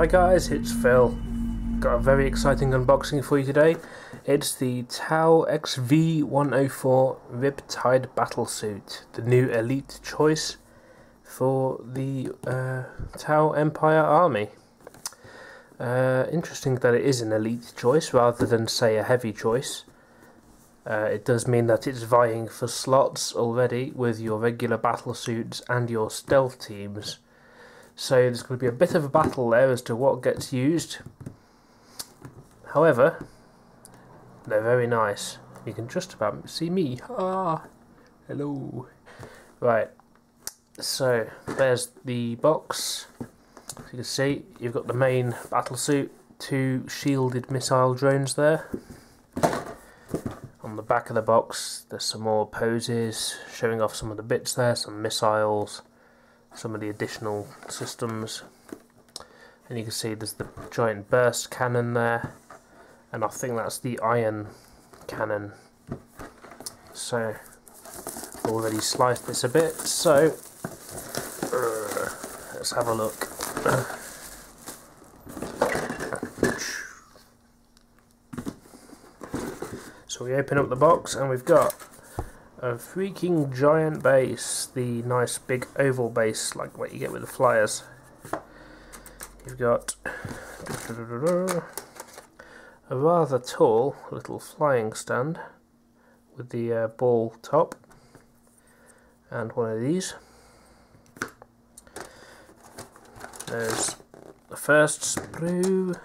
Hi guys, it's Phil. Got a very exciting unboxing for you today. It's the Tau XV104 Riptide Battlesuit, the new elite choice for the Tau Empire Army. Interesting that it is an elite choice rather than, say, a heavy choice. It does mean that it's vying for slots already with your regular battlesuits and your stealth teams. So there's going to be a bit of a battle there as to what gets used. However, they're very nice. You can just about see me. Ah, hello. Right, so there's the box. As you can see, you've got the main battlesuit, 2 shielded missile drones there. On the back of the box, there's some more poses showing off some of the bits there, some missiles, some of the additional systems, and you can see there's the giant burst cannon there, and I think that's the iron cannon. So already sliced this a bit, so let's have a look. So we open up the box and we've got a freaking giant base, the nice big oval base like what you get with the flyers. You've got a rather tall little flying stand with the ball top, and one of these. There's the first sprue,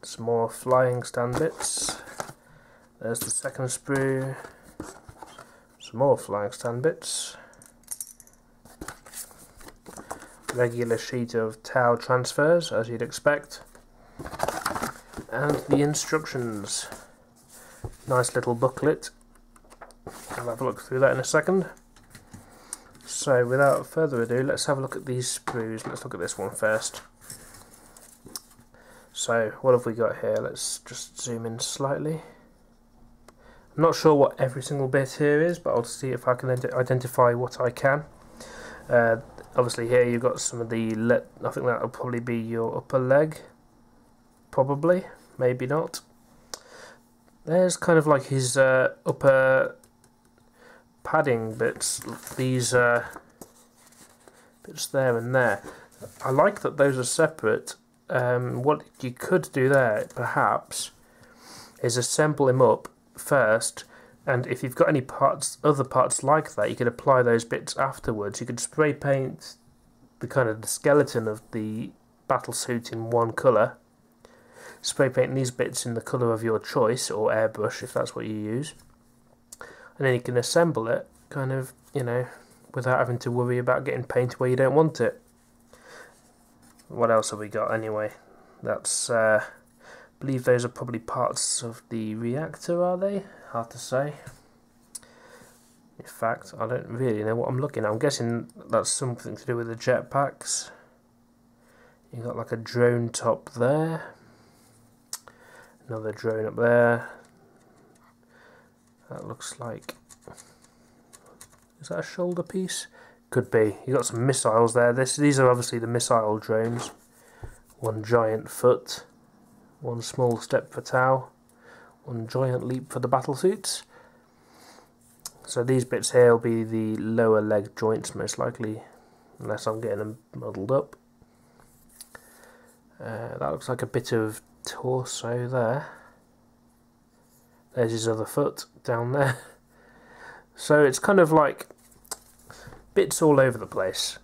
some more flying stand bits. There's the second sprue, some more flying stand bits, regular sheet of Tau transfers as you'd expect, and the instructions. Nice little booklet. I'll have a look through that in a second. So without further ado, let's have a look at these sprues. Let's look at this one first. So what have we got here? Let's just zoom in slightly. I'm not sure what every single bit here is, but I'll see if I can identify what I can. Obviously here you've got some of the, I think that'll probably be your upper leg. Probably, maybe not. There's kind of like his upper padding bits, these bits there and there. I like that those are separate. What you could do there, perhaps, is assemble him up first, and if you've got any parts, other parts like that, you could apply those bits afterwards. You could spray paint the kind of the skeleton of the battlesuit in one colour, spray paint these bits in the colour of your choice, or airbrush if that's what you use, and then you can assemble it kind of, you know, without having to worry about getting paint where you don't want it. What else have we got anyway? That's I believe those are probably parts of the reactor, are they? Hard to say. In fact, I don't really know what I'm looking at. I'm guessing that's something to do with the jetpacks. You've got like a drone top there. Another drone up there. That looks like... is that a shoulder piece? Could be. You've got some missiles there. These are obviously the missile drones. One giant foot. One small step for Tau, one giant leap for the battlesuits. So these bits here will be the lower leg joints most likely, unless I'm getting them muddled up. That looks like a bit of torso there. There's his other foot down there. So it's kind of like bits all over the place.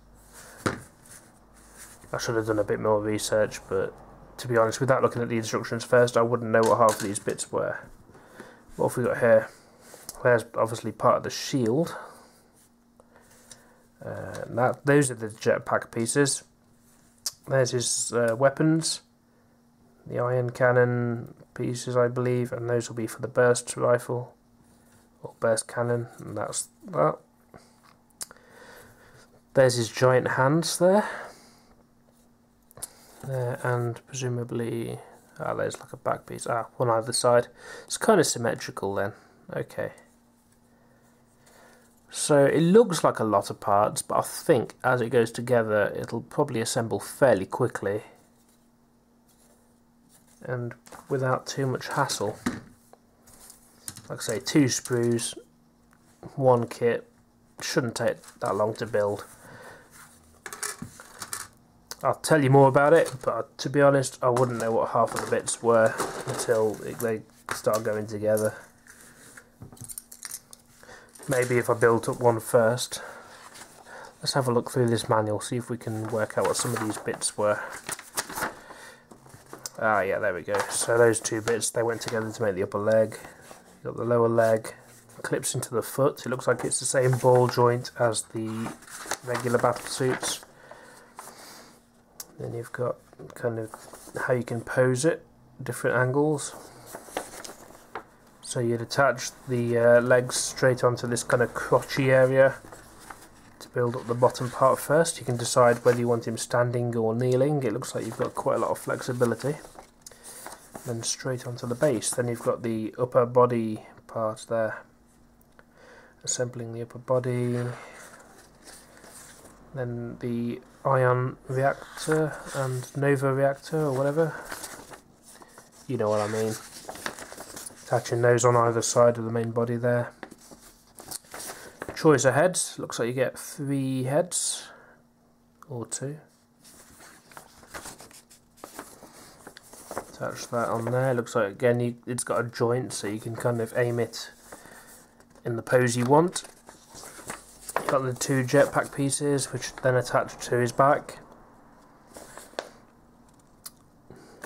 I should have done a bit more research, but to be honest, without looking at the instructions first, I wouldn't know what half of these bits were. What have we got here? There's obviously part of the shield. Those are the jetpack pieces. There's his weapons, the iron cannon pieces, I believe, and those will be for the burst rifle or burst cannon, and that's that. There's his giant hands there. And presumably, there's like a back piece, one either side. It's kind of symmetrical then. Okay. So it looks like a lot of parts, but I think as it goes together it'll probably assemble fairly quickly. and without too much hassle. Like I say, 2 sprues, 1 kit, shouldn't take that long to build. I'll tell you more about it, but to be honest, I wouldn't know what half of the bits were until they start going together. Maybe if I built up one first. Let's have a look through this manual, see if we can work out what some of these bits were. Ah, yeah, there we go. So those 2 bits, they went together to make the upper leg. You've got the lower leg, clips into the foot. It looks like it's the same ball joint as the regular Battlesuits. Then you've got kind of how you can pose it, different angles. So you'd attach the legs straight onto this kind of crotchy area to build up the bottom part first. You can decide whether you want him standing or kneeling. It looks like you've got quite a lot of flexibility. Then straight onto the base. Then you've got the upper body part there. Assembling the upper body. Then the ion reactor and nova reactor or whatever. You know what I mean. Attaching those on either side of the main body there. Choice of heads. Looks like you get 3 heads. Or 2. Attach that on there. Looks like again it's got a joint so you can kind of aim it in the pose you want. Got the 2 jetpack pieces which then attach to his back.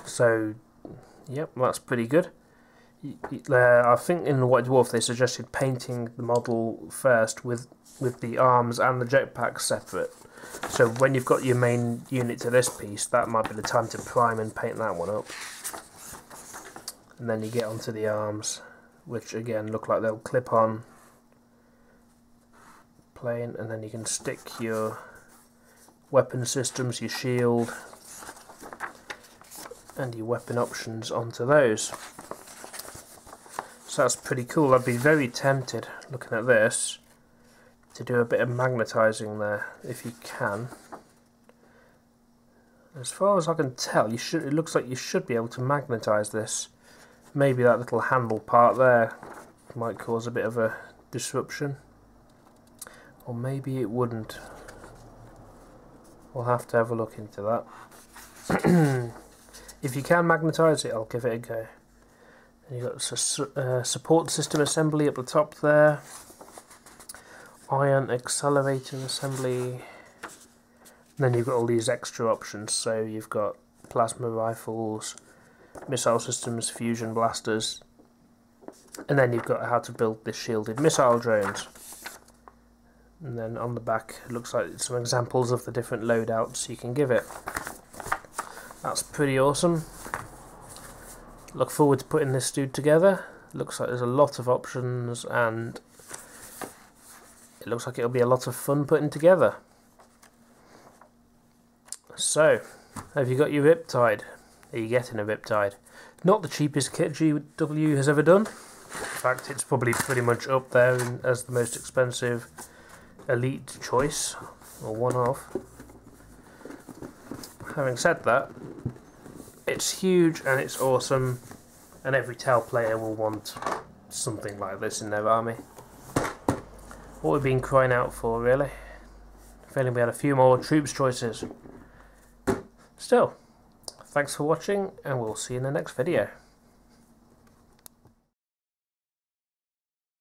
So yep, that's pretty good. I think in the White Dwarf they suggested painting the model first with the arms and the jetpack separate. So when you've got your main unit to this piece, that might be the time to prime and paint that one up. And then you get onto the arms, which again look like they'll clip on plain, and then you can stick your weapon systems, your shield and your weapon options onto those. So that's pretty cool. I'd be very tempted, looking at this, to do a bit of magnetising there, if you can. As far as I can tell, it looks like you should be able to magnetise this. Maybe that little handle part there might cause a bit of a disruption. Or maybe it wouldn't. We'll have to have a look into that. If you can magnetise it, I'll give it a go. And you've got support system assembly up the top there. Ion accelerator assembly. And then you've got all these extra options. So you've got plasma rifles, missile systems, fusion blasters. And then you've got how to build the shielded missile drones. And then on the back it looks like some examples of the different loadouts you can give it. That's pretty awesome. Look forward to putting this dude together. Looks like there's a lot of options and it looks like it'll be a lot of fun putting together. So, have you got your Riptide? Are you getting a Riptide? Not the cheapest kit GW has ever done. In fact, it's probably pretty much up there as the most expensive elite choice, or one of. Having said that, it's huge and it's awesome, and every TAL player will want something like this in their army. What we've been crying out for, really. If only we had a few more troops choices. Still, thanks for watching, and we'll see you in the next video.